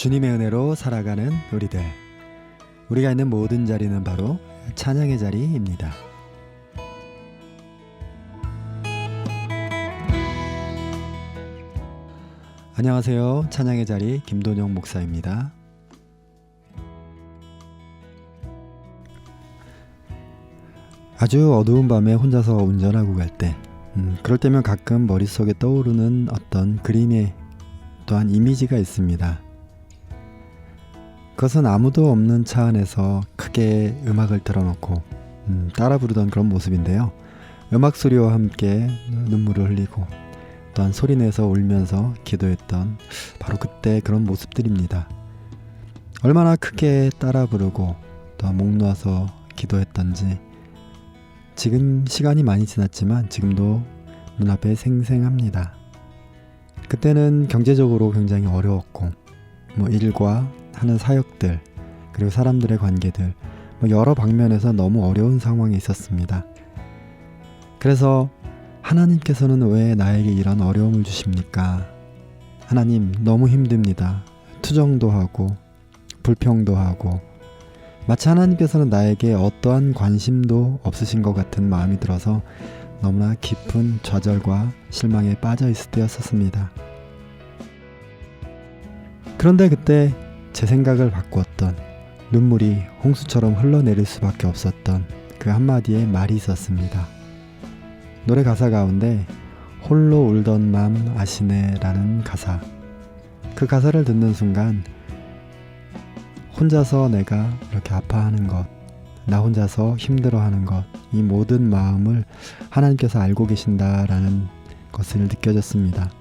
주님의 은혜로 살아가는 우리들. 우리가 있는 모든 자리는 바로 찬양의 자리입니다. 안녕하세요. 찬양의 자리 김돈영 목사입니다. 아주 어두운 밤에 혼자서 운전하고 갈 때, 그럴 때면 가끔 머릿속에 떠오르는 어떤 그림의 또한 이미지가 있습니다. 그것은 아무도 없는 차 안에서 크게 음악을 틀어놓고 따라 부르던 그런 모습인데요. 음악 소리와 함께 눈물을 흘리고 또한 소리내서 울면서 기도했던 바로 그때 그런 모습들입니다. 얼마나 크게 따라 부르고 또 목 놓아서 기도했던지 지금 시간이 많이 지났지만 지금도 눈앞에 생생합니다. 그때는 경제적으로 굉장히 어려웠고 일과 하는 사역들 그리고 사람들의 관계들 여러 방면에서 너무 어려운 상황에 있었습니다. 그래서 하나님께서는 왜 나에게 이런 어려움을 주십니까? 하나님 너무 힘듭니다. 투정도 하고 불평도 하고 마치 하나님께서는 나에게 어떠한 관심도 없으신 것 같은 마음이 들어서 너무나 깊은 좌절과 실망에 빠져 있을 때였었습니다. 그런데 그때 제 생각을 바꾸었던, 눈물이 홍수처럼 흘러내릴 수밖에 없었던 그 한마디의 말이 있었습니다. 노래 가사 가운데 홀로 울던 맘 아시네 라는 가사, 그 가사를 듣는 순간 혼자서 내가 이렇게 아파하는 것, 나 혼자서 힘들어하는 것, 이 모든 마음을 하나님께서 알고 계신다라는 것을 느껴졌습니다.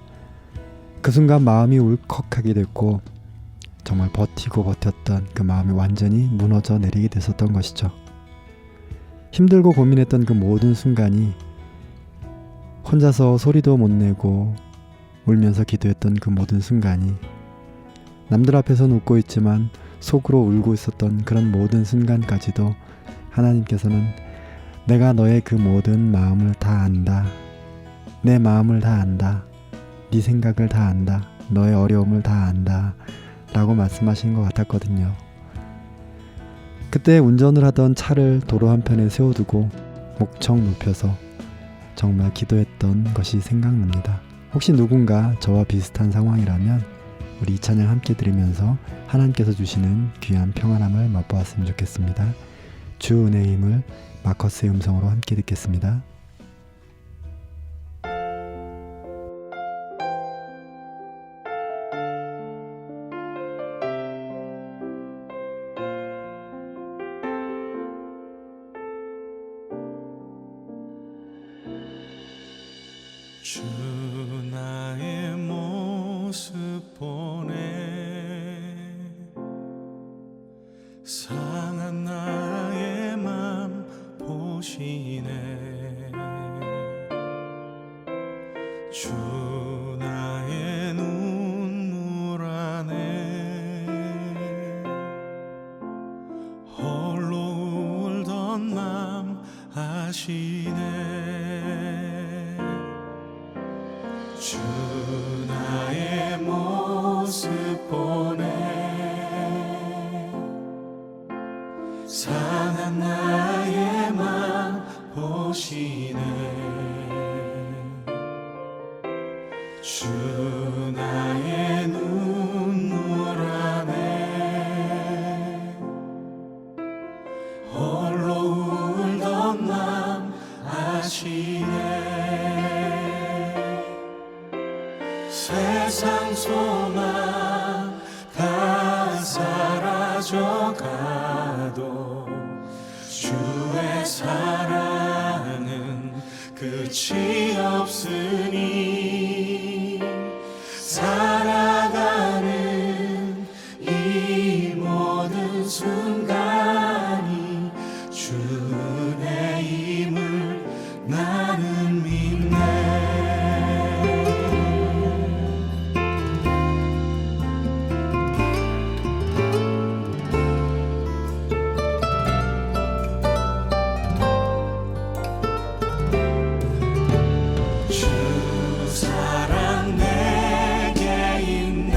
그 순간 마음이 울컥하게 됐고 정말 버티고 버텼던 그 마음이 완전히 무너져 내리게 됐었던 것이죠. 힘들고 고민했던 그 모든 순간이 혼자서 소리도 못 내고 울면서 기도했던 그 모든 순간이 남들 앞에서는 웃고 있지만 속으로 울고 있었던 그런 모든 순간까지도 하나님께서는 내가 너의 그 모든 마음을 다 안다. 내 마음을 다 안다. 네 생각을 다 안다. 너의 어려움을 다 안다. 라고 말씀하신 것 같았거든요. 그때 운전을 하던 차를 도로 한편에 세워두고 목청 높여서 정말 기도했던 것이 생각납니다. 혹시 누군가 저와 비슷한 상황이라면 우리 이 찬양 함께 들으면서 하나님께서 주시는 귀한 평안함을 맛보았으면 좋겠습니다. 주 은혜의 힘을 마커스의 음성으로 함께 듣겠습니다. 주 나의 모습 보네 상한 나의 맘 보시네 주 나의 눈물 안에 홀로 울던 맘 아시네 주 나의 모습 보네 상한 나의 맘 보시네 주 나의 눈물 안에 홀로 울던 맘 아시네 세상 소망 다 사라져가도 주의 사랑은 끝이 없으니 살아가는 이 모든 순간이 주의 힘을 나는 믿네 주 사랑 내게 있네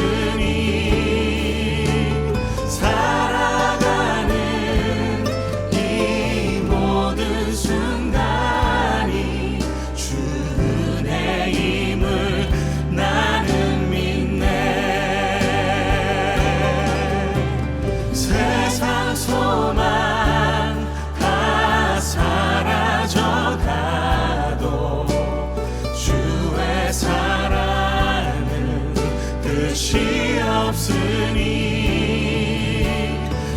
없으니 살아가는 이 모든 순간이 주 은혜임을 나는 믿네. 세상 소망 다 사라져가도 주의 사랑은 끝이 없으니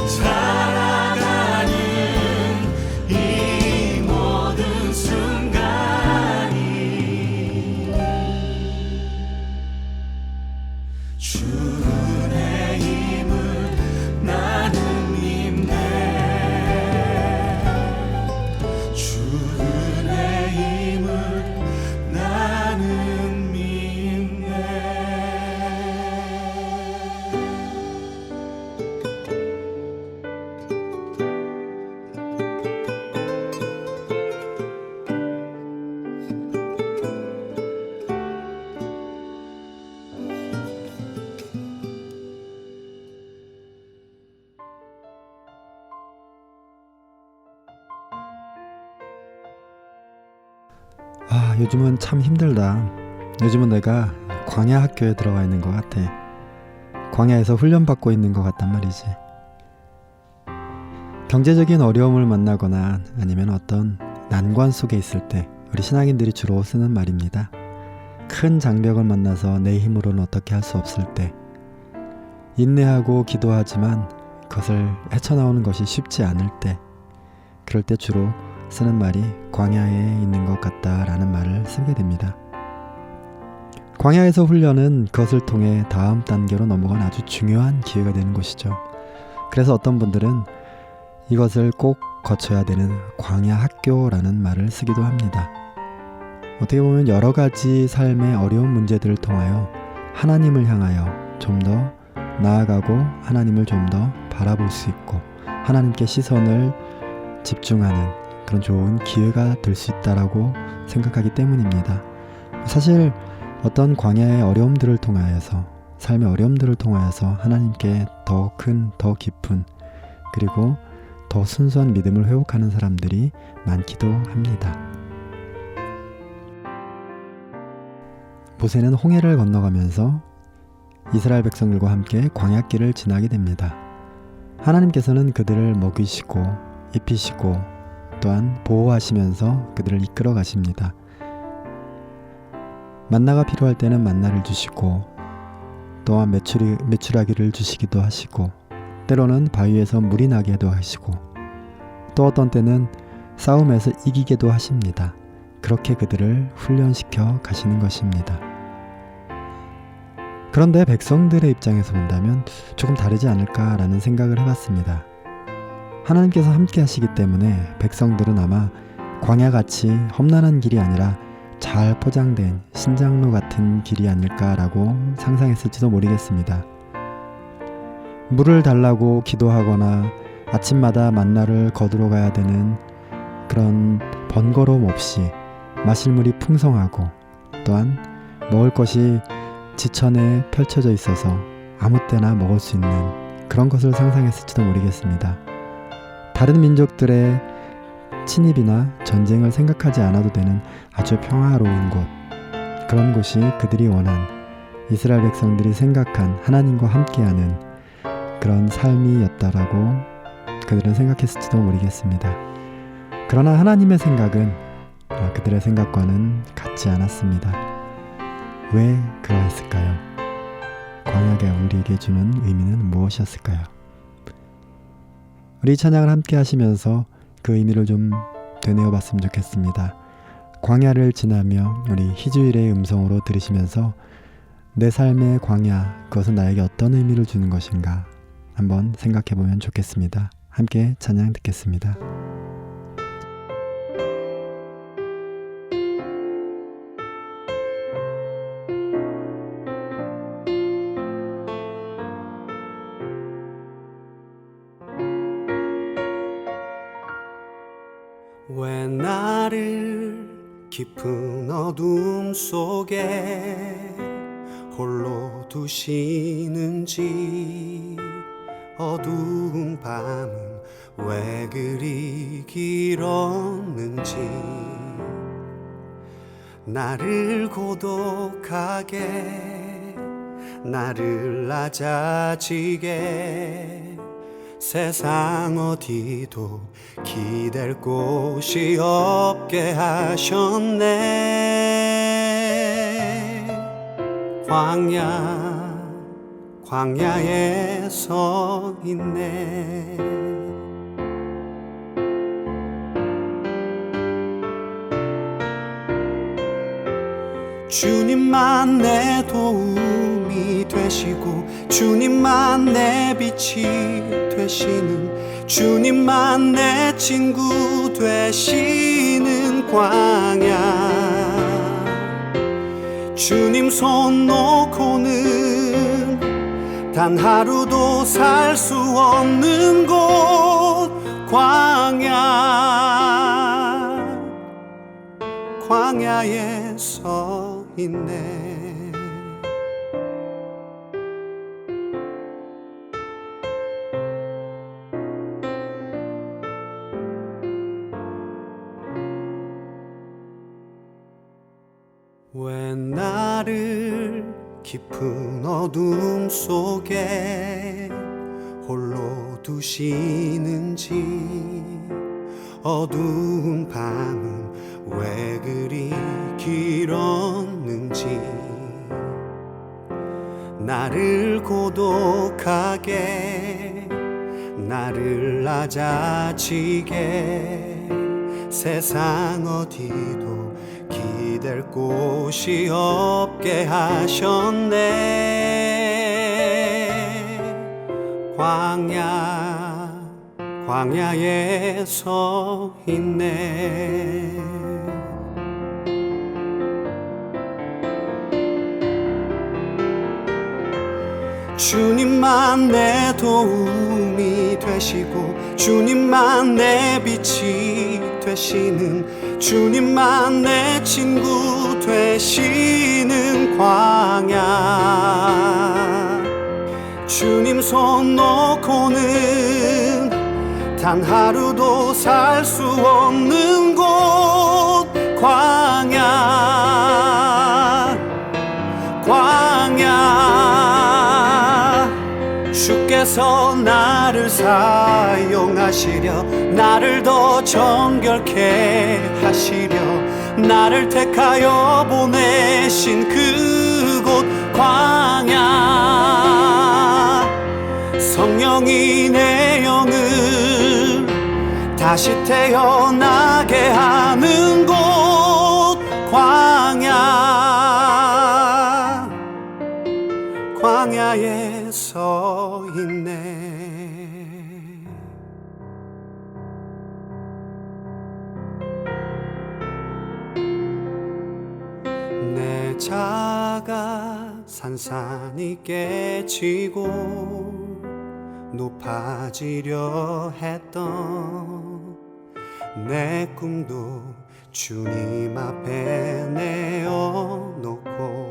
살아가는 이 모든 순간이 주 은혜임을 나는 믿네. 주 은혜임을 나는 믿네. 요즘은 참 힘들다. 요즘은 내가 광야 학교에 들어가 있는 것 같아. 광야에서 훈련받고 있는 것 같단 말이지. 경제적인 어려움을 만나거나 아니면 어떤 난관 속에 있을 때 우리 신앙인들이 주로 쓰는 말입니다. 큰 장벽을 만나서 내 힘으로는 어떻게 할 수 없을 때, 인내하고 기도하지만 그것을 헤쳐나오는 것이 쉽지 않을 때, 그럴 때 주로 쓰는 말이 광야에 있는 것 같다라는 말을 쓰게 됩니다. 광야에서 훈련은 그것을 통해 다음 단계로 넘어간 아주 중요한 기회가 되는 것이죠. 그래서 어떤 분들은 이것을 꼭 거쳐야 되는 광야 학교라는 말을 쓰기도 합니다. 어떻게 보면 여러 가지 삶의 어려운 문제들을 통하여 하나님을 향하여 좀 더 나아가고 하나님을 좀 더 바라볼 수 있고 하나님께 시선을 집중하는 그런 좋은 기회가 될 수 있다라고 생각하기 때문입니다. 사실 어떤 광야의 어려움들을 통하여서, 삶의 어려움들을 통하여서 하나님께 더 큰, 더 깊은, 그리고 더 순수한 믿음을 회복하는 사람들이 많기도 합니다. 모세는 홍해를 건너가면서 이스라엘 백성들과 함께 광야길을 지나게 됩니다. 하나님께서는 그들을 먹이시고 입히시고 또한 보호하시면서 그들을 이끌어 가십니다. 만나가 필요할 때는 만나를 주시고 또한 메추라기를 주시기도 하시고 때로는 바위에서 물이 나게도 하시고 또 어떤 때는 싸움에서 이기게도 하십니다. 그렇게 그들을 훈련시켜 가시는 것입니다. 그런데 백성들의 입장에서 본다면 조금 다르지 않을까라는 생각을 해봤습니다. 하나님께서 함께 하시기 때문에 백성들은 아마 광야같이 험난한 길이 아니라 잘 포장된 신장로 같은 길이 아닐까라고 상상했을지도 모르겠습니다. 물을 달라고 기도하거나 아침마다 만나를 거두러 가야 되는 그런 번거로움 없이 마실 물이 풍성하고 또한 먹을 것이 지천에 펼쳐져 있어서 아무 때나 먹을 수 있는 그런 것을 상상했을지도 모르겠습니다. 다른 민족들의 침입이나 전쟁을 생각하지 않아도 되는 아주 평화로운 곳, 그런 곳이 그들이 원한 이스라엘 백성들이 생각한 하나님과 함께하는 그런 삶이었다라고 그들은 생각했을지도 모르겠습니다. 그러나 하나님의 생각은 그들의 생각과는 같지 않았습니다. 왜 그러했을까요? 광야가 우리에게 주는 의미는 무엇이었을까요? 우리 찬양을 함께 하시면서 그 의미를 좀 되뇌어 봤으면 좋겠습니다. 광야를 지나며 우리 희주일의 음성으로 들으시면서 내 삶의 광야, 그것은 나에게 어떤 의미를 주는 것인가 한번 생각해 보면 좋겠습니다. 함께 찬양 듣겠습니다. 왜 나를 깊은 어둠 속에 홀로 두시는지 어두운 밤은 왜 그리 길었는지 나를 고독하게 나를 낮아지게 세상 어디도 기댈 곳이 없게 하셨네. 광야에 서 있네. 주님만 내 도움이 되시고 주님만 내 빛이 되시는 주님만 내 친구 되시는 광야. 주님 손 놓고는 단 하루도 살 수 없는 곳 광야에 서 있네. 왜 나를 깊은 어둠 속에 홀로 두시는지 어두운 밤은 왜 그리 길었는지 나를 고독하게 나를 낮아지게 세상 어디도 기댈 곳이 없게 하셨네. 광야에 서 있네. 주님만 내 도움이 되시고 주님만 내 빛이 되시는 주님만 내 친구 되시는 광야. 주님 손 놓고는 단 하루도 살 수 없는 곳 광야. 주께서 나를 사용하시려 나를 더 정결케 하시려 나를 택하여 보내신 그곳 광야. 성령이 내 영을 다시 태어나게 하는 곳 광야에 서 있네. 내 자가 산산이 깨지고 높아지려 했던 내 꿈도 주님 앞에 내어놓고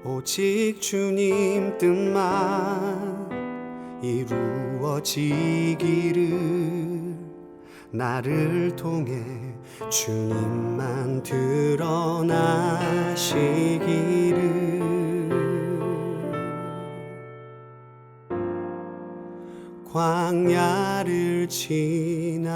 오직 주님 뜻만 이루어지기를 나를 통해 주님만 드러나시기를. 광야를 지나며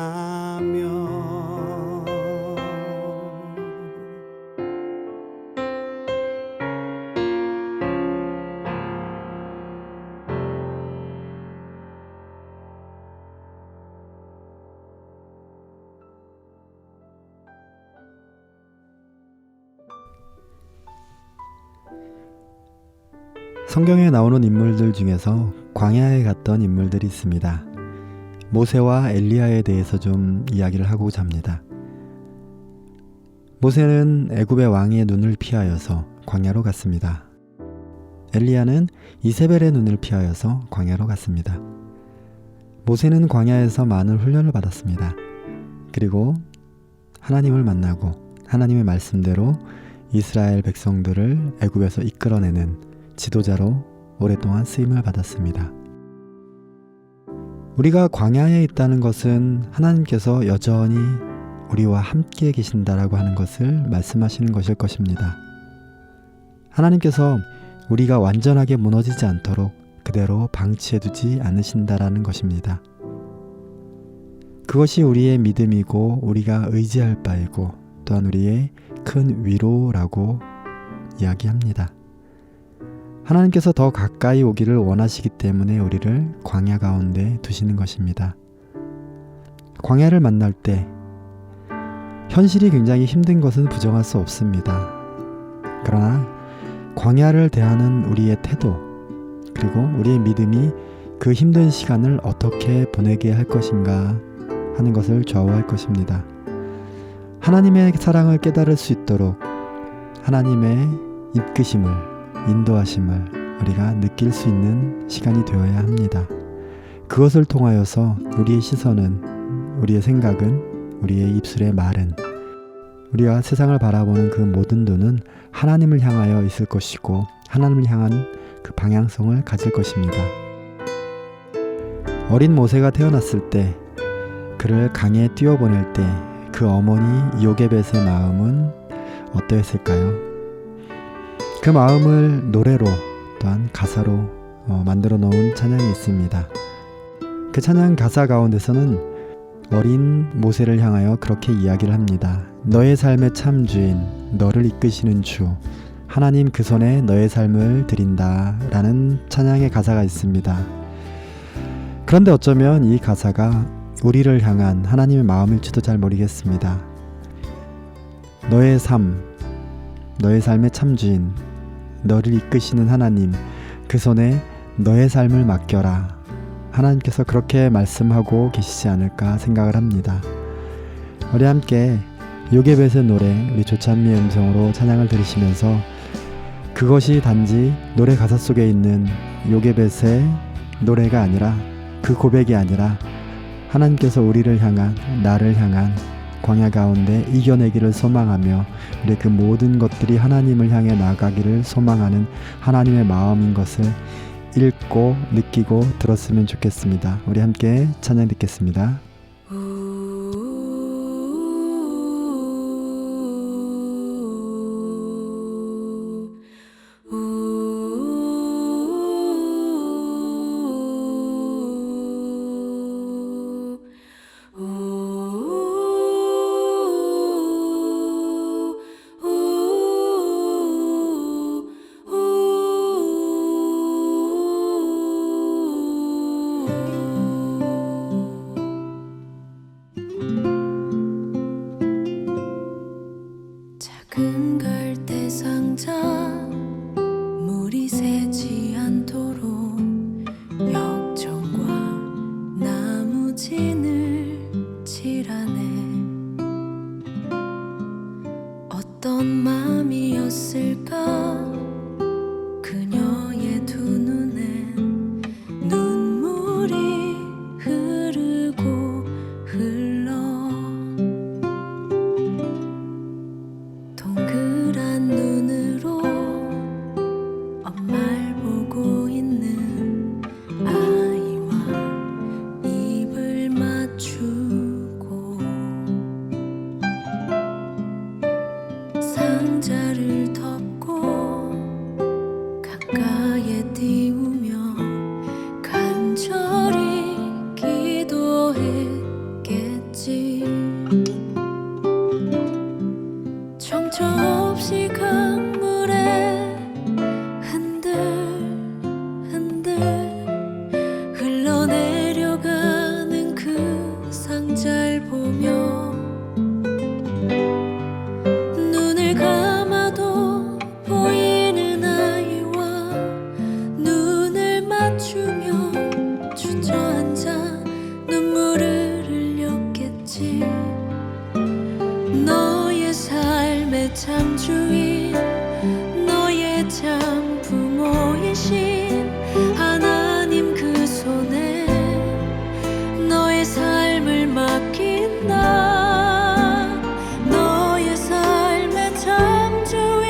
성경에 나오는 인물들 중에서 광야에 갔던 인물들이 있습니다. 모세와 엘리야에 대해서 좀 이야기를 하고자 합니다. 모세는 애굽의 왕의 눈을 피하여서 광야로 갔습니다. 엘리야는 이세벨의 눈을 피하여서 광야로 갔습니다. 모세는 광야에서 많은 훈련을 받았습니다. 그리고 하나님을 만나고 하나님의 말씀대로 이스라엘 백성들을 애굽에서 이끌어내는 지도자로 오랫동안 쓰임을 받았습니다. 우리가 광야에 있다는 것은 하나님께서 여전히 우리와 함께 계신다라고 하는 것을 말씀하시는 것일 것입니다. 하나님께서 우리가 완전하게 무너지지 않도록 그대로 방치해두지 않으신다라는 것입니다. 그것이 우리의 믿음이고 우리가 의지할 바이고 또한 우리의 큰 위로라고 이야기합니다. 하나님께서 더 가까이 오기를 원하시기 때문에 우리를 광야 가운데 두시는 것입니다. 광야를 만날 때 현실이 굉장히 힘든 것은 부정할 수 없습니다. 그러나 광야를 대하는 우리의 태도 그리고 우리의 믿음이 그 힘든 시간을 어떻게 보내게 할 것인가 하는 것을 좌우할 것입니다. 하나님의 사랑을 깨달을 수 있도록 하나님의 이끄심을 인도하심을 우리가 느낄 수 있는 시간이 되어야 합니다. 그것을 통하여서 우리의 시선은, 우리의 생각은, 우리의 입술의 말은, 우리가 세상을 바라보는 그 모든 눈은 하나님을 향하여 있을 것이고 하나님을 향한 그 방향성을 가질 것입니다. 어린 모세가 태어났을 때 그를 강에 뛰어보낼 때 그 어머니 요게벳의 마음은 어떠했을까요? 그 마음을 노래로 또한 가사로 만들어 놓은 찬양이 있습니다. 그 찬양 가사 가운데서는 어린 모세를 향하여 그렇게 이야기를 합니다. 너의 삶의 참 주인, 너를 이끄시는 주, 하나님 그 손에 너의 삶을 드린다 라는 찬양의 가사가 있습니다. 그런데 어쩌면 이 가사가 우리를 향한 하나님의 마음일지도 잘 모르겠습니다. 너의 삶, 너의 삶의 참 주인, 너를 이끄시는 하나님, 그 손에 너의 삶을 맡겨라. 하나님께서 그렇게 말씀하고 계시지 않을까 생각을 합니다. 우리 함께 요게벳의 노래, 우리 조찬미의 음성으로 찬양을 들으시면서 그것이 단지 노래 가사 속에 있는 요게벳의 노래가 아니라, 그 고백이 아니라 하나님께서 우리를 향한, 나를 향한 광야 가운데 이겨내기를 소망하며 우리의 그 모든 것들이 하나님을 향해 나아가기를 소망하는 하나님의 마음인 것을 읽고 느끼고 들었으면 좋겠습니다. 우리 함께 찬양 듣겠습니다. 작은 갈대 상자 물이 새지 않도록 역청과 나무진을 칠하네. 어떤 마음이었을까 그녀의 두 눈엔 눈물이 흐르고 흘러 동그란 눈으로 엄마를 보고 있는 아이와 입을 맞추고 상자를 덮고 가까이에 띄우며 간절히 기도했겠지. 정처 없이 강물에 흔들흔들 흘러내려가는 그 상자를 보며 눈을 감아도 보이는 아이와 눈을 맞추며 주저앉아 눈물을 흘렸겠지. 너의 삶의 참 주인, 너의 참 부모이신 하나님 그 손에 너의 삶을 맡긴다. 너의 삶의 참 주인,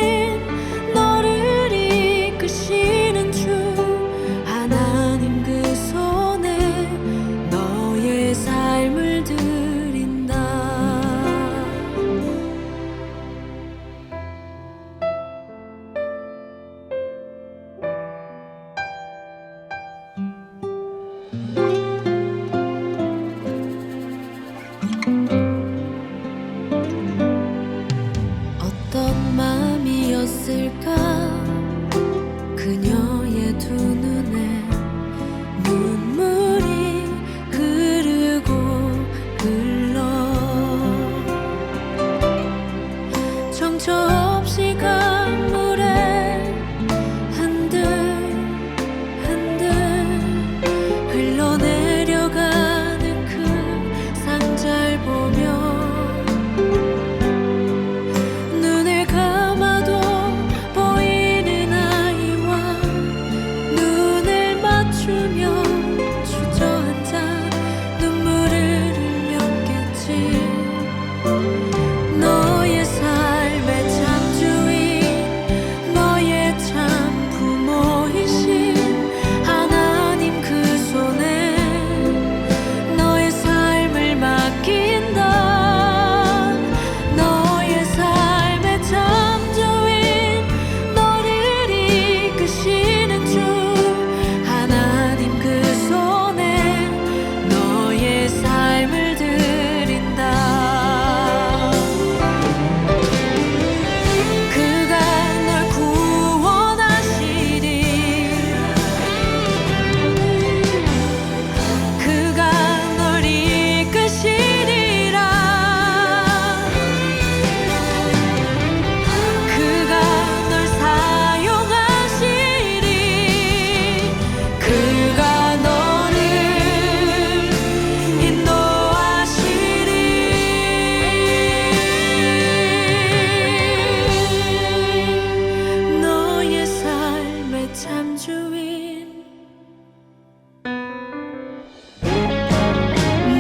주인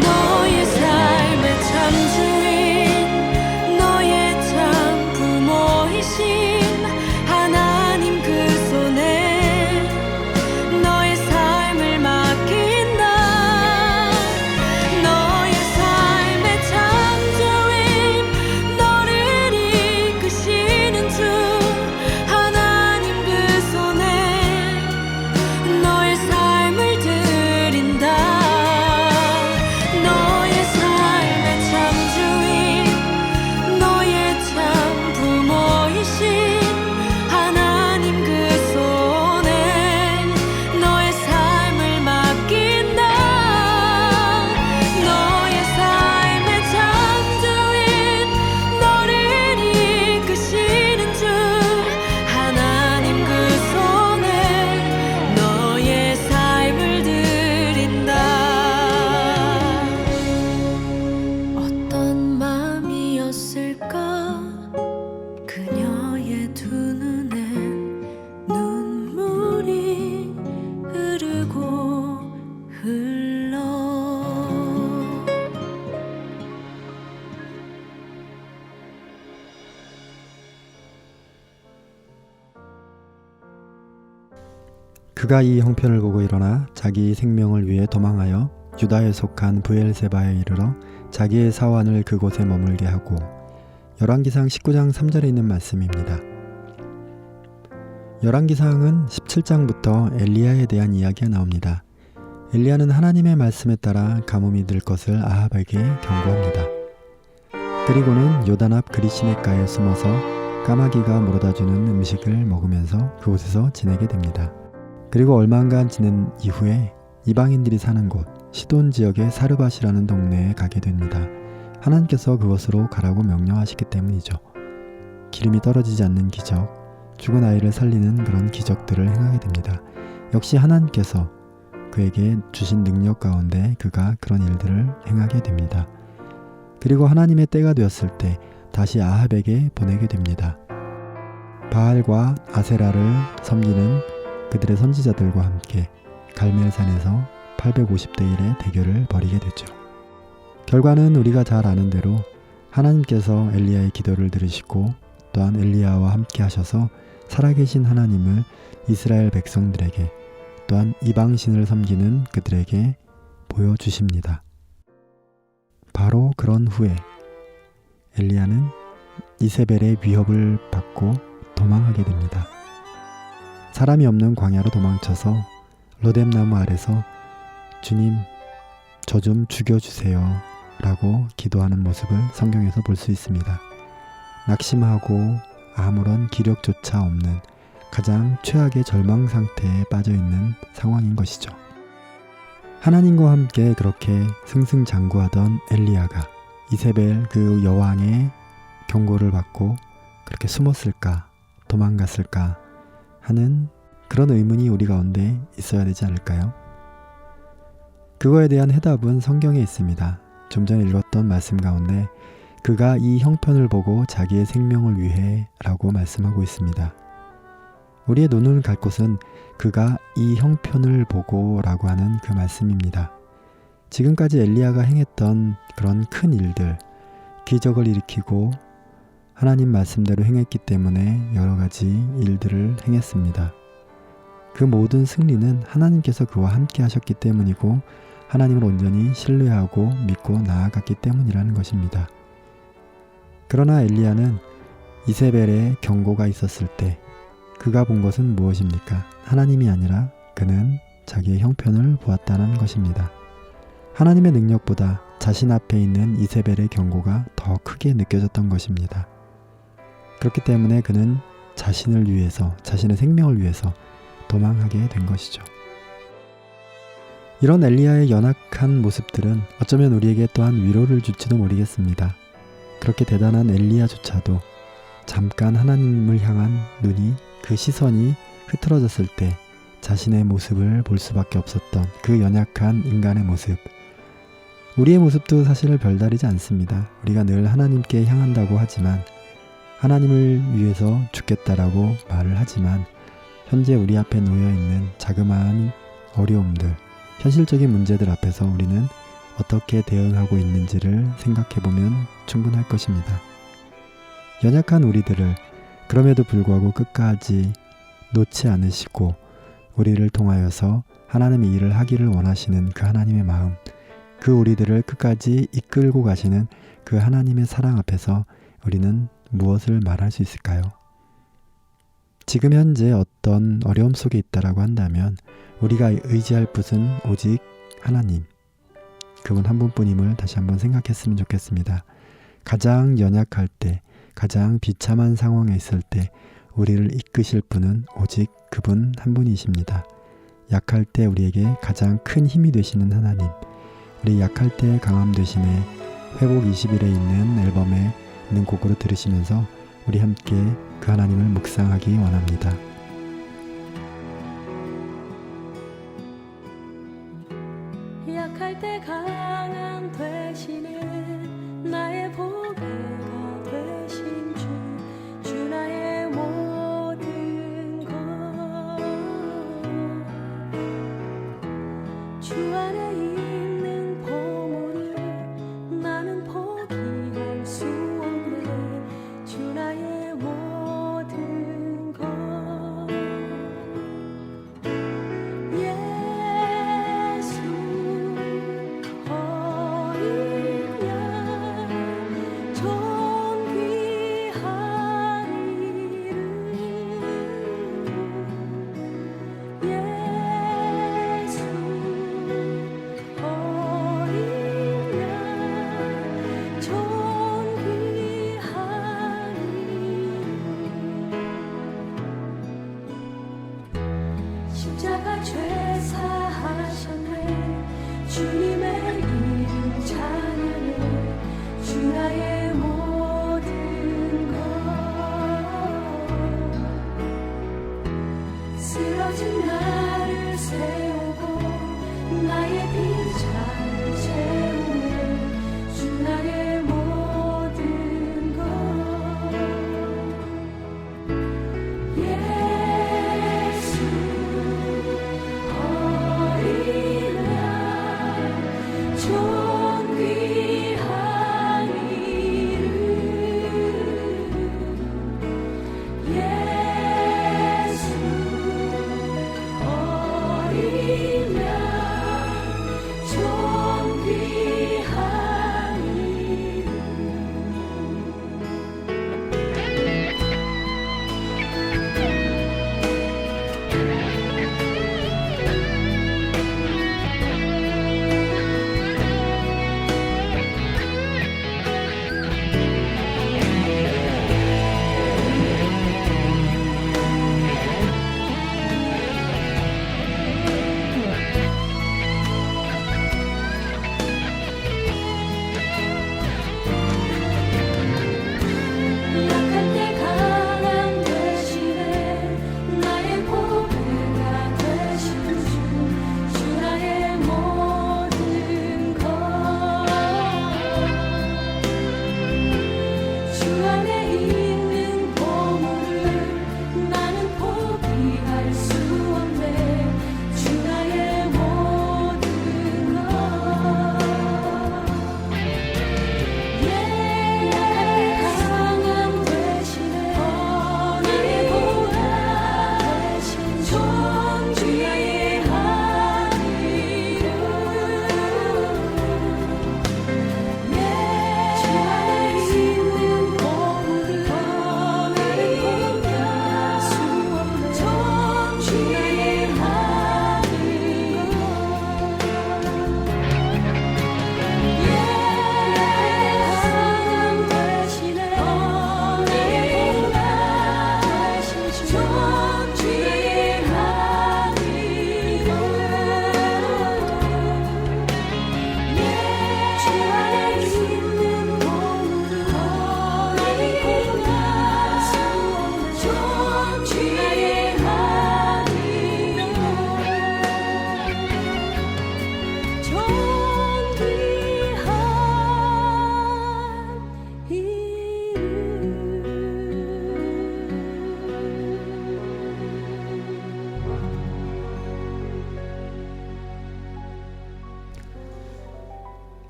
너의 삶의 참 주인 너의 참 부모이신 하나님 그 손에 너의 삶을 맡긴다 너의 삶의 참 주인 너를 이끄시는 주 하나님 그 손에 너의 삶을 드린다 너의 삶의 참 주인 너의 참 부모이신 하나님 그 손에 너의 삶을 맡긴다 너의 삶의 참 주인 너를 이끄시는 주 하나님 그 손에 너의 삶을 드린다 어떤 마음이었을까 그녀의 두 눈엔 눈물이 흐르고 흘러 그가 이 형편을 보고 일어나 자기 생명을 위해 도망하여 유다에 속한 브엘세바에 이르러 자기의 사환을 그곳에 머물게 하고 열왕기상 19장 3절에 있는 말씀입니다. 열왕기상은 17장부터 엘리야에 대한 이야기가 나옵니다. 엘리야는 하나님의 말씀에 따라 가뭄이 들 것을 아합에게 경고합니다. 그리고는 요단 앞 그리시네가에 숨어서 까마귀가 물어다주는 음식을 먹으면서 그곳에서 지내게 됩니다. 그리고 얼마간 지낸 이후에 이방인들이 사는 곳 시돈 지역의 사르밧이라는 동네에 가게 됩니다. 하나님께서 그곳으로 가라고 명령하시기 때문이죠. 기름이 떨어지지 않는 기적, 죽은 아이를 살리는 그런 기적들을 행하게 됩니다. 역시 하나님께서 그에게 주신 능력 가운데 그가 그런 일들을 행하게 됩니다. 그리고 하나님의 때가 되었을 때 다시 아합에게 보내게 됩니다. 바알과 아세라를 섬기는 그들의 선지자들과 함께 갈멜산에서 850대 1의 대결을 벌이게 되죠. 결과는 우리가 잘 아는 대로 하나님께서 엘리야의 기도를 들으시고 또한 엘리야와 함께 하셔서 살아계신 하나님을 이스라엘 백성들에게 또한 이방신을 섬기는 그들에게 보여주십니다. 바로 그런 후에 엘리야는 이세벨의 위협을 받고 도망하게 됩니다. 사람이 없는 광야로 도망쳐서 로뎀나무 아래서 주님 저 좀 죽여주세요 라고 기도하는 모습을 성경에서 볼 수 있습니다. 낙심하고 아무런 기력조차 없는 가장 최악의 절망 상태에 빠져 있는 상황인 것이죠. 하나님과 함께 그렇게 승승장구하던 엘리야가 이세벨 그 여왕의 경고를 받고 그렇게 숨었을까 도망갔을까 하는 그런 의문이 우리 가운데 있어야 되지 않을까요? 그거에 대한 해답은 성경에 있습니다. 좀 전에 읽었던 말씀 가운데 그가 이 형편을 보고 자기의 생명을 위해 라고 말씀하고 있습니다. 우리의 눈을 갈 곳은 그가 이 형편을 보고 라고 하는 그 말씀입니다. 지금까지 엘리야가 행했던 그런 큰 일들, 기적을 일으키고 하나님 말씀대로 행했기 때문에 여러 가지 일들을 행했습니다. 그 모든 승리는 하나님께서 그와 함께 하셨기 때문이고 하나님을 온전히 신뢰하고 믿고 나아갔기 때문이라는 것입니다. 그러나 엘리야는 이세벨의 경고가 있었을 때 그가 본 것은 무엇입니까? 하나님이 아니라 그는 자기의 형편을 보았다는 것입니다. 하나님의 능력보다 자신 앞에 있는 이세벨의 경고가 더 크게 느껴졌던 것입니다. 그렇기 때문에 그는 자신을 위해서, 자신의 생명을 위해서 도망하게 된 것이죠. 이런 엘리야의 연약한 모습들은 어쩌면 우리에게 또한 위로를 줄지도 모르겠습니다. 그렇게 대단한 엘리야조차도 잠깐 하나님을 향한 눈이, 그 시선이 흐트러졌을 때 자신의 모습을 볼 수밖에 없었던 그 연약한 인간의 모습. 우리의 모습도 사실 별다르지 않습니다. 우리가 늘 하나님께 향한다고 하지만, 하나님을 위해서 죽겠다라고 말을 하지만 현재 우리 앞에 놓여 있는 자그마한 어려움들, 현실적인 문제들 앞에서 우리는 어떻게 대응하고 있는지를 생각해 보면 충분할 것입니다. 연약한 우리들을 그럼에도 불구하고 끝까지 놓지 않으시고 우리를 통하여서 하나님의 일을 하기를 원하시는 그 하나님의 마음, 그 우리들을 끝까지 이끌고 가시는 그 하나님의 사랑 앞에서 우리는 무엇을 말할 수 있을까요? 지금 현재 어떤 어려움 속에 있다라고 한다면 우리가 의지할 분은 오직 하나님, 그분 한 분뿐임을 다시 한번 생각했으면 좋겠습니다. 가장 연약할 때, 가장 비참한 상황에 있을 때 우리를 이끄실 분은 오직 그분 한 분이십니다. 약할 때 우리에게 가장 큰 힘이 되시는 하나님, 우리 약할 때 강함 되시네 회복 20일에 있는 앨범에 있는 곡으로 들으시면서 우리 함께 그 하나님을 묵상하기 원합니다. 약할 때 강한 되시는 나의 보배가 되신 주 나의 모든 것 주 안에 있는 보물을 나는 포기할 수 없네 주 나의 모든 것 예수 어린 양 존귀한 이름 예수 어린 양 존귀한 이름 십자가 죄사 하셨네 주님의 이름 찬양해 주 나의 모든 것 쓰러진 나를 세우고 나의 빈자를 채우네 주 나의 모든 것 예수 어린 양 존귀한 이름 예수 어린 양 존귀한 이름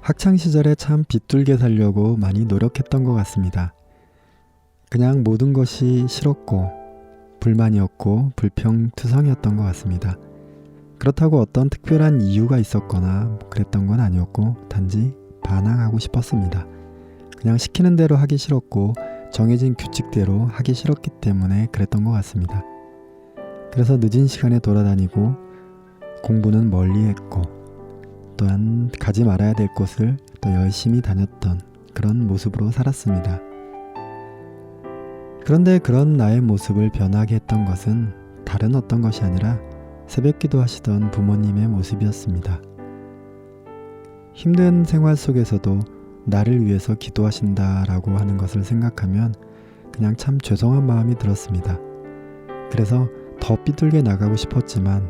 학창시절에 참 비뚤게 살려고 많이 노력했던 것 같습니다. 그냥 모든 것이 싫었고 불만이었고 불평투성이었던 것 같습니다. 그렇다고 어떤 특별한 이유가 있었거나 그랬던 건 아니었고 단지 반항하고 싶었습니다. 그냥 시키는 대로 하기 싫었고 정해진 규칙대로 하기 싫었기 때문에 그랬던 것 같습니다. 그래서 늦은 시간에 돌아다니고 공부는 멀리 했고 또한 가지 말아야 될 곳을 또 열심히 다녔던 그런 모습으로 살았습니다. 그런데 그런 나의 모습을 변하게 했던 것은 다른 어떤 것이 아니라 새벽기도 하시던 부모님의 모습이었습니다. 힘든 생활 속에서도 나를 위해서 기도하신다라고 하는 것을 생각하면 그냥 참 죄송한 마음이 들었습니다. 그래서 더 삐뚤게 나가고 싶었지만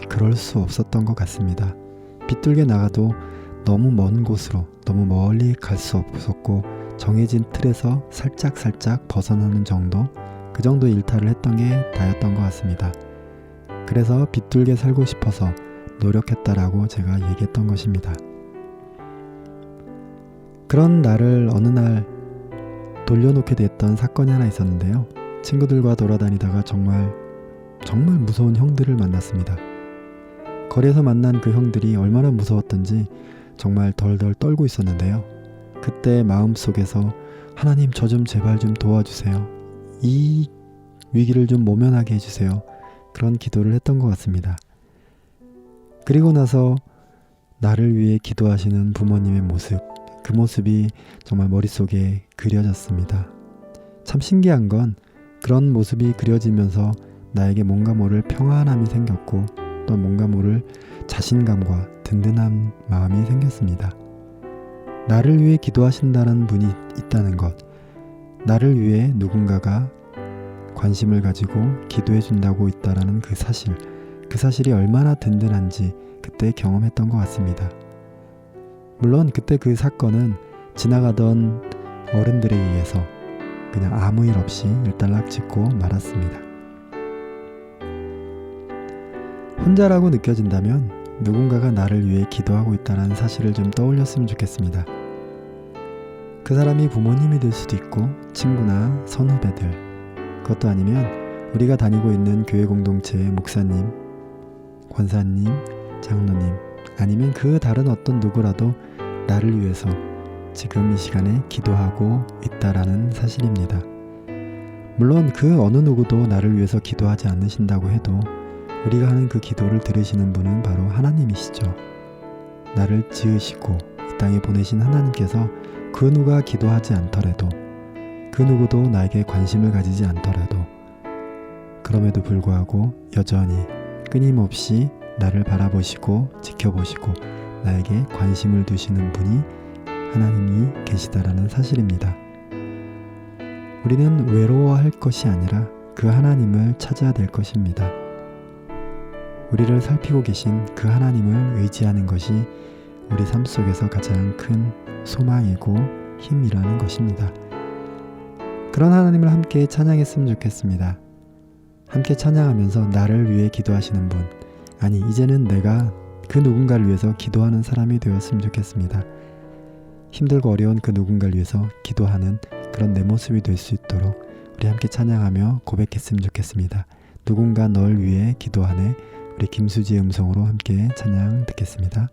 그럴 수 없었던 것 같습니다. 삐뚤게 나가도 너무 먼 곳으로 너무 멀리 갈 수 없었고 정해진 틀에서 살짝 벗어나는 정도, 그 정도 일탈을 했던 게 다였던 것 같습니다. 그래서 삐뚤게 살고 싶어서 노력했다라고 제가 얘기했던 것입니다. 그런 나를 어느 날 돌려놓게 됐던 사건이 하나 있었는데요. 친구들과 돌아다니다가 정말 무서운 형들을 만났습니다. 거리에서 만난 그 형들이 얼마나 무서웠던지 정말 덜덜 떨고 있었는데요. 그때 마음속에서 하나님 저 좀 제발 좀 도와주세요. 이 위기를 좀 모면하게 해주세요. 그런 기도를 했던 것 같습니다. 그리고 나서 나를 위해 기도하시는 부모님의 모습, 그 모습이 정말 머릿속에 그려졌습니다. 참 신기한 건 그런 모습이 그려지면서 나에게 뭔가 모를 평안함이 생겼고 또 뭔가 모를 자신감과 든든한 마음이 생겼습니다. 나를 위해 기도하신다는 분이 있다는 것, 나를 위해 누군가가 관심을 가지고 기도해 준다고 있다라는 그 사실이 얼마나 든든한지 그때 경험했던 것 같습니다. 물론 그때 그 사건은 지나가던 어른들에 의해서 그냥 아무 일 없이 일단락 짓고 말았습니다. 혼자라고 느껴진다면 누군가가 나를 위해 기도하고 있다는 사실을 좀 떠올렸으면 좋겠습니다. 그 사람이 부모님이 될 수도 있고 친구나 선후배들, 그것도 아니면 우리가 다니고 있는 교회 공동체의 목사님, 권사님, 장로님, 아니면 그 다른 어떤 누구라도 나를 위해서 지금 이 시간에 기도하고 있다라는 사실입니다. 물론 그 어느 누구도 나를 위해서 기도하지 않으신다고 해도 우리가 하는 그 기도를 들으시는 분은 바로 하나님이시죠. 나를 지으시고 이 땅에 보내신 하나님께서 그 누가 기도하지 않더라도, 그 누구도 나에게 관심을 가지지 않더라도 그럼에도 불구하고 여전히 끊임없이 나를 바라보시고 지켜보시고 나에게 관심을 두시는 분이 하나님이 계시다라는 사실입니다. 우리는 외로워할 것이 아니라 그 하나님을 찾아야 될 것입니다. 우리를 살피고 계신 그 하나님을 의지하는 것이 우리 삶 속에서 가장 큰 소망이고 힘이라는 것입니다. 그런 하나님을 함께 찬양했으면 좋겠습니다. 함께 찬양하면서 나를 위해 기도하시는 분, 아니 이제는 내가 그 누군가를 위해서 기도하는 사람이 되었으면 좋겠습니다. 힘들고 어려운 그 누군가를 위해서 기도하는 그런 내 모습이 될 수 있도록 우리 함께 찬양하며 고백했으면 좋겠습니다. 누군가 널 위해 기도하네. 우리 김수지의 음성으로 함께 찬양 듣겠습니다.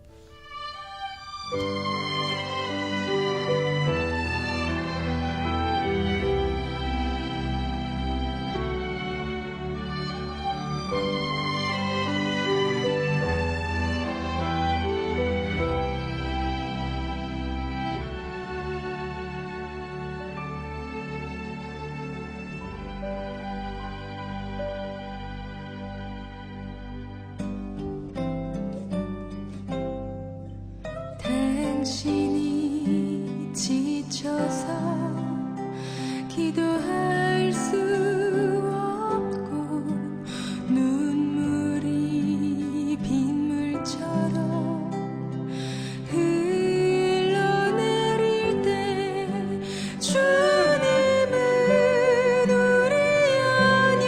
당신이 지쳐서 기도할 수 없고 눈물이 빗물처럼 흘러내릴 때 주님은 우리의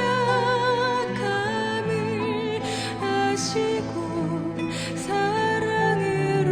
연약함을 아시고 사랑으로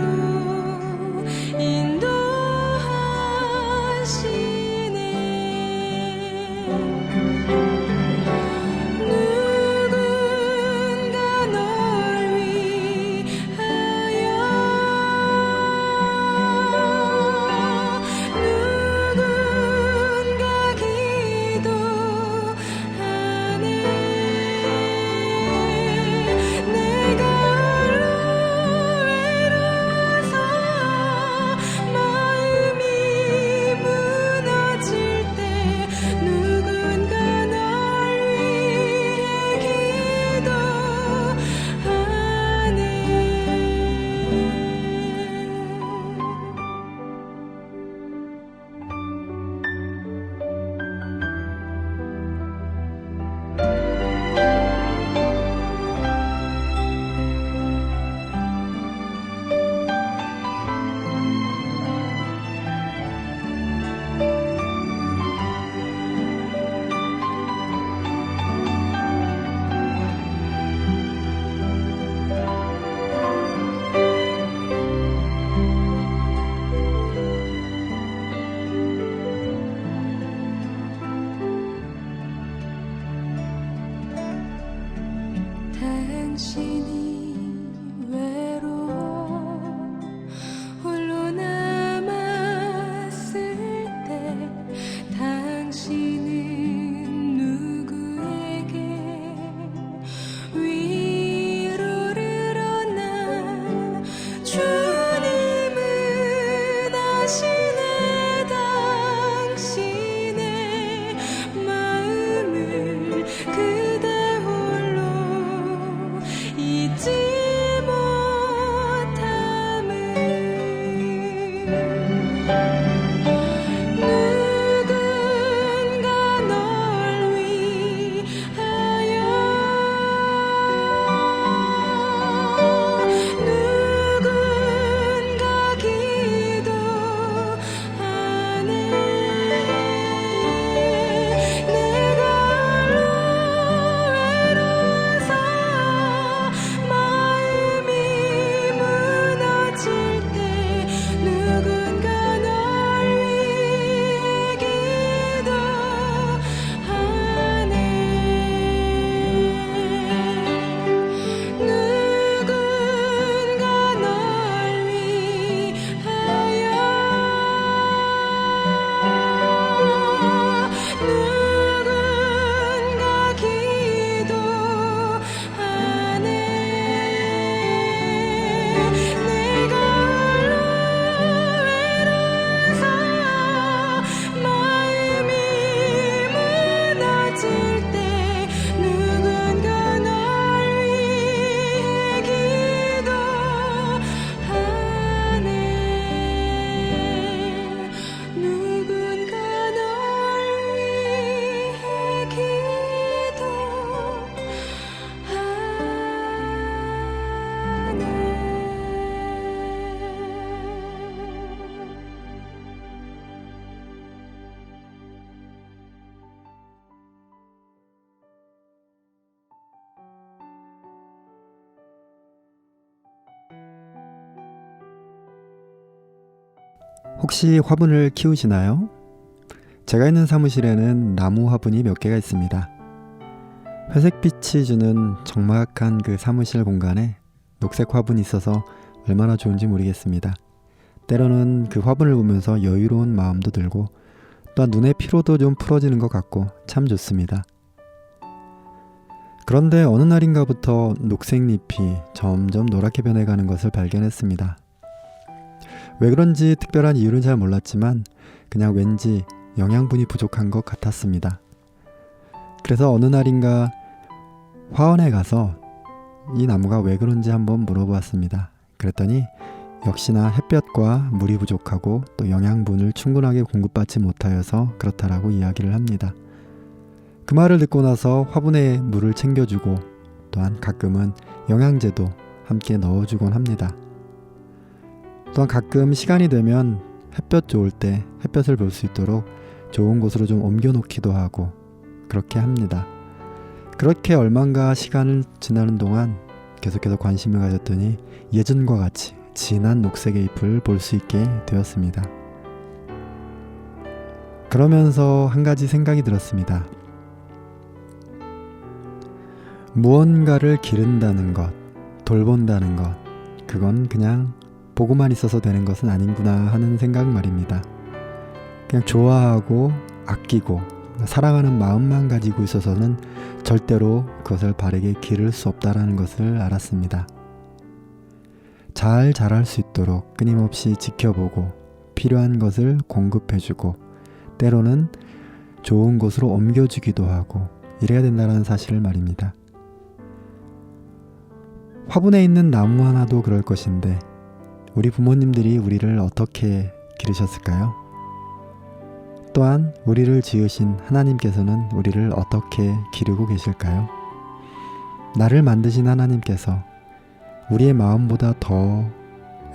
혹시 화분을 키우시나요? 제가 있는 사무실에는 나무 화분이 몇 개가 있습니다. 회색빛이 주는 적막한 그 사무실 공간에 녹색 화분이 있어서 얼마나 좋은지 모르겠습니다. 때로는 그 화분을 보면서 여유로운 마음도 들고 또한 눈의 피로도 좀 풀어지는 것 같고 참 좋습니다. 그런데 어느 날인가부터 녹색 잎이 점점 노랗게 변해가는 것을 발견했습니다. 왜 그런지 특별한 이유는 잘 몰랐지만 그냥 왠지 영양분이 부족한 것 같았습니다. 그래서 어느 날인가 화원에 가서 이 나무가 왜 그런지 한번 물어보았습니다. 그랬더니 역시나 햇볕과 물이 부족하고 또 영양분을 충분하게 공급받지 못하여서 그렇다라고 이야기를 합니다. 그 말을 듣고 나서 화분에 물을 챙겨주고 또한 가끔은 영양제도 함께 넣어주곤 합니다. 또한 가끔 시간이 되면 햇볕 좋을 때 햇볕을 볼 수 있도록 좋은 곳으로 좀 옮겨 놓기도 하고 그렇게 합니다. 그렇게 얼마인가 시간을 지나는 동안 계속해서 관심을 가졌더니 예전과 같이 진한 녹색의 잎을 볼 수 있게 되었습니다. 그러면서 한 가지 생각이 들었습니다. 무언가를 기른다는 것, 돌본다는 것, 그건 그냥 보고만 있어서 되는 것은 아닌구나 하는 생각 말입니다. 그냥 좋아하고 아끼고 사랑하는 마음만 가지고 있어서는 절대로 그것을 바르게 기를 수 없다라는 것을 알았습니다. 잘 자랄 수 있도록 끊임없이 지켜보고 필요한 것을 공급해주고 때로는 좋은 곳으로 옮겨주기도 하고 이래야 된다는 사실을 말입니다. 화분에 있는 나무 하나도 그럴 것인데 우리 부모님들이 우리를 어떻게 기르셨을까요? 또한 우리를 지으신 하나님께서는 우리를 어떻게 기르고 계실까요? 나를 만드신 하나님께서 우리의 마음보다 더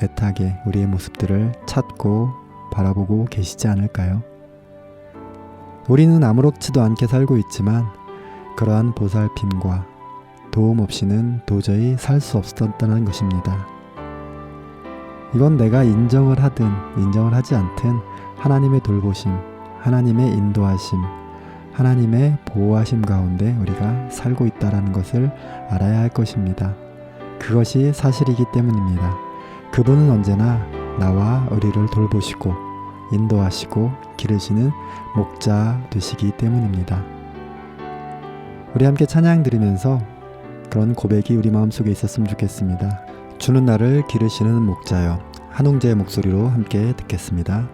애타게 우리의 모습들을 찾고 바라보고 계시지 않을까요? 우리는 아무렇지도 않게 살고 있지만 그러한 보살핌과 도움 없이는 도저히 살 수 없었다는 것입니다. 이건 내가 인정을 하든 인정을 하지 않든 하나님의 돌보심, 하나님의 인도하심, 하나님의 보호하심 가운데 우리가 살고 있다는 것을 알아야 할 것입니다. 그것이 사실이기 때문입니다. 그분은 언제나 나와 우리를 돌보시고 인도하시고 기르시는 목자 되시기 때문입니다. 우리 함께 찬양 드리면서 그런 고백이 우리 마음속에 있었으면 좋겠습니다. 주는 나를 기르시는 목자여, 한웅재의 목소리로 함께 듣겠습니다.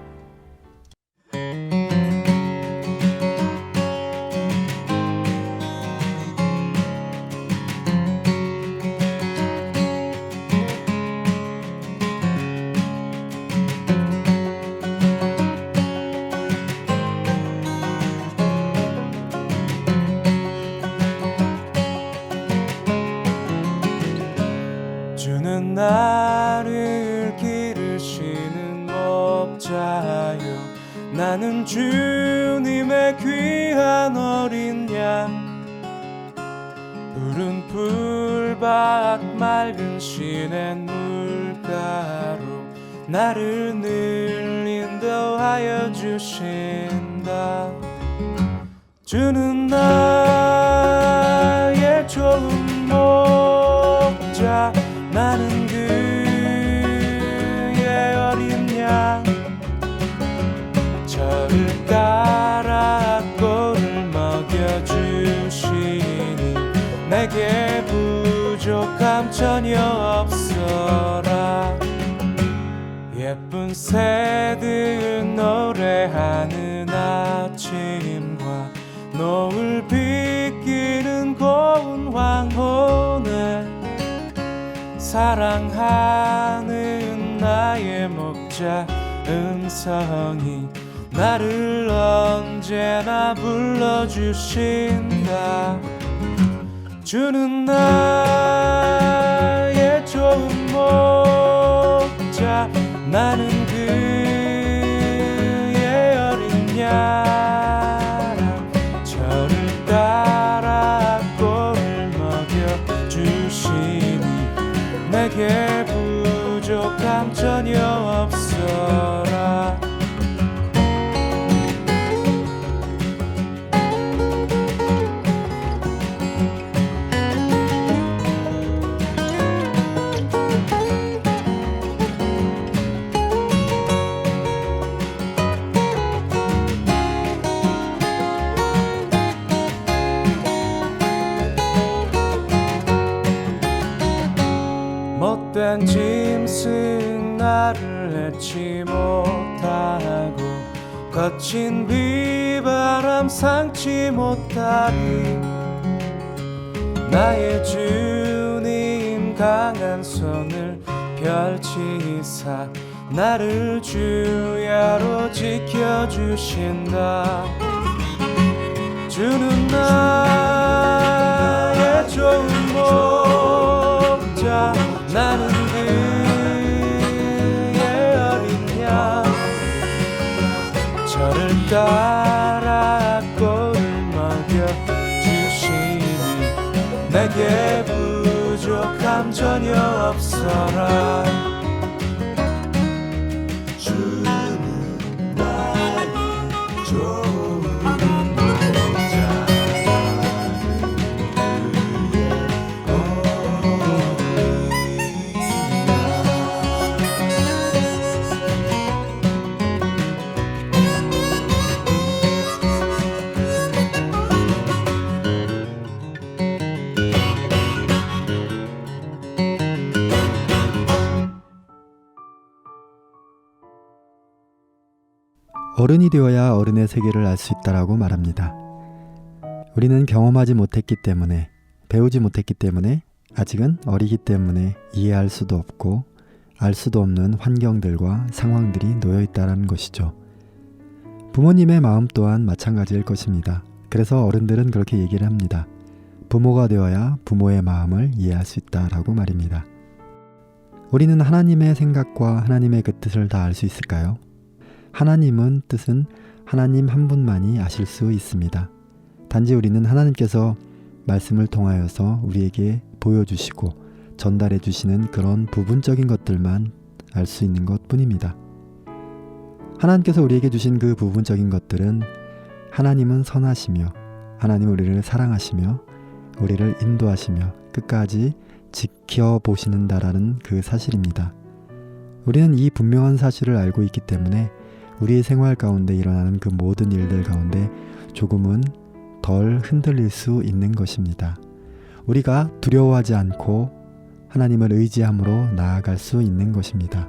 주는 나를 기르시는 목자여, 나는 주님의 귀한 어린 양. 푸른 풀밭 맑은 시냇 물가로 나를 늘 인도하여 주신다. 주는 나의 좋은 목자, 나는 그의 어린 양. 저를 따라 꼴을 먹여주시니 내게 부족함 전혀 없어라. 예쁜 새들 노래하는 아침과 노을 비끼는 고운 황혼에 사랑하는 나의 목자 음성이 나를 언제나 불러주신다. 주는 나의 좋은 목자, 나는 그의 어린 양. 저를 따라 꼴을 먹여주시니 내게 부족함 전혀 없어라. 못된 짐승 나를 해치 못하고 거친 비바람 상치 못하리 나의 주님 강한 손을 펼치사 나를 주야로 지켜주신다 주는 나의 좋은 목자 나는 그의 어린 양 저를 따라 꼴을 먹여주시니 내게 부족함 전혀 없어라 주는 나의 좋은 목자 어른이 되어야 어른의 세계를 알 수 있다라고 말합니다. 우리는 경험하지 못했기 때문에, 배우지 못했기 때문에, 아직은 어리기 때문에 이해할 수도 없고 알 수도 없는 환경들과 상황들이 놓여 있다는 것이죠. 부모님의 마음 또한 마찬가지일 것입니다. 그래서 어른들은 그렇게 얘기를 합니다. 부모가 되어야 부모의 마음을 이해할 수 있다라고 말입니다. 우리는 하나님의 생각과 하나님의 그 뜻을 다 알 수 있을까요? 하나님은 뜻은 하나님 한 분만이 아실 수 있습니다. 단지 우리는 하나님께서 말씀을 통하여서 우리에게 보여주시고 전달해 주시는 그런 부분적인 것들만 알 수 있는 것 뿐입니다. 하나님께서 우리에게 주신 그 부분적인 것들은 하나님은 선하시며 하나님은 우리를 사랑하시며 우리를 인도하시며 끝까지 지켜보시는다라는 그 사실입니다. 우리는 이 분명한 사실을 알고 있기 때문에 우리의 생활 가운데 일어나는 그 모든 일들 가운데 조금은 덜 흔들릴 수 있는 것입니다. 우리가 두려워하지 않고 하나님을 의지함으로 나아갈 수 있는 것입니다.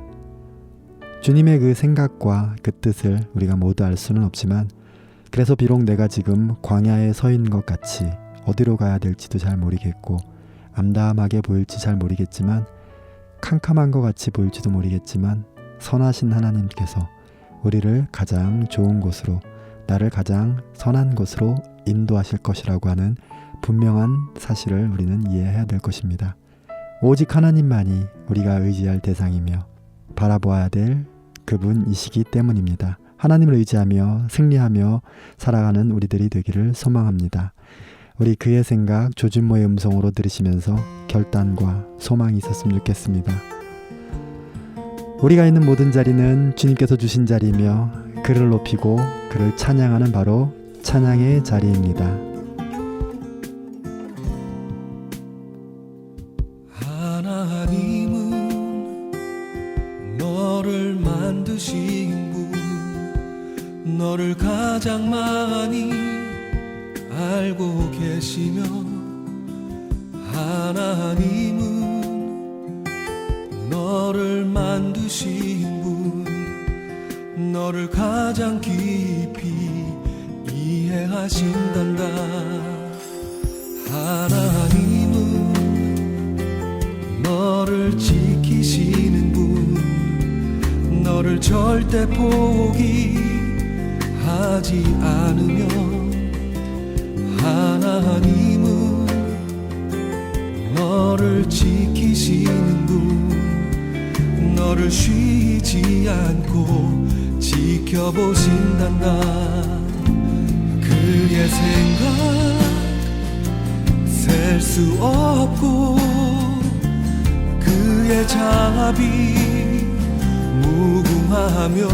주님의 그 생각과 그 뜻을 우리가 모두 알 수는 없지만 그래서 비록 내가 지금 광야에 서 있는 것 같이 어디로 가야 될지도 잘 모르겠고 암담하게 보일지 잘 모르겠지만 캄캄한 것 같이 보일지도 모르겠지만 선하신 하나님께서 우리를 가장 좋은 곳으로 나를 가장 선한 곳으로 인도하실 것이라고 하는 분명한 사실을 우리는 이해해야 될 것입니다. 오직 하나님만이 우리가 의지할 대상이며 바라보아야 될 그분이시기 때문입니다. 하나님을 의지하며 승리하며 살아가는 우리들이 되기를 소망합니다. 우리 그의 생각 조준모의 음성으로 들으시면서 결단과 소망이 있었으면 좋겠습니다. 우리가 있는 모든 자리는 주님께서 주신 자리이며 그를 높이고 그를 찬양하는 바로 찬양의 자리입니다. 하나님은 너를 만드신 분 너를 가장 많이 알고 계시며 하나님은 너를 만드신 분 너를 가장 깊이 이해하신단다 하나님은 너를 지키시는 분 너를 절대 포기하지 않으며 하나님은 너를 지키시는 분 너를 쉬지 않고 지켜보신단다 그의 생각 셀 수 없고 그의 자비 무궁하며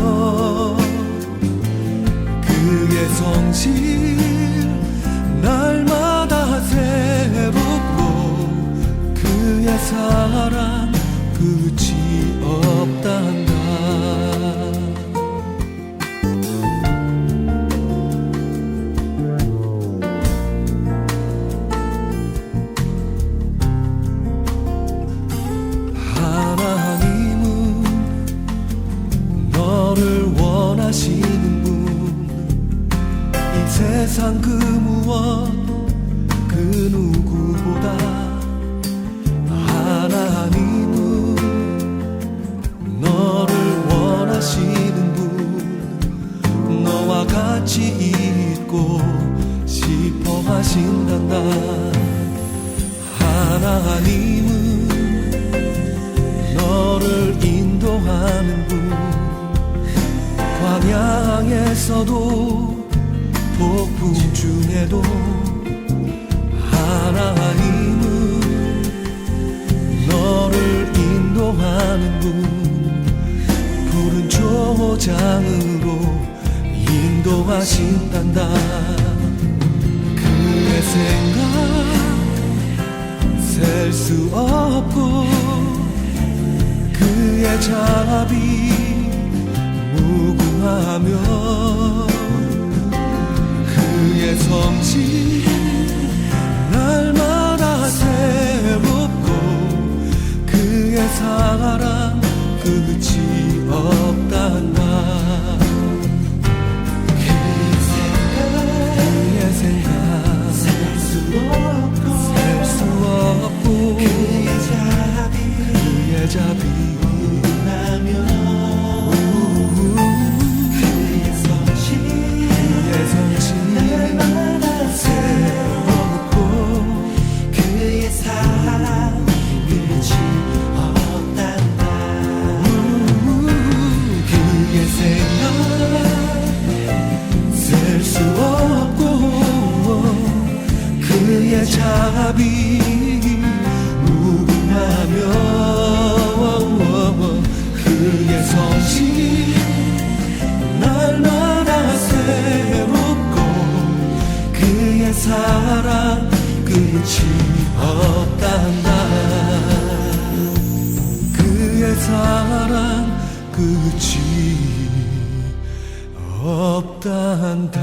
그의 성실 날마다 새롭고 그의 사랑 끝이 없단다 인도하는 분 광야에서도 폭풍 중에도 하나님은 너를 인도하는 분 푸른 초장으로 인도하신단다. 그의 생각 셀 수 없고 그의 자비 무궁하며 그의 성실 날마다 새롭고 그의 사랑 끝이 없단다. 그의 생각 셀 수 없고 그의 자비 무궁하며 그의 성실 날마다 새롭고 그의 사랑 끝이 없단다. 그의 생각 셀 수 없고 그의 자비 무궁하며 그의 성실 날마다 새롭고 그의 사랑 끝이 없단다. 그의 사랑 끝이 없단다.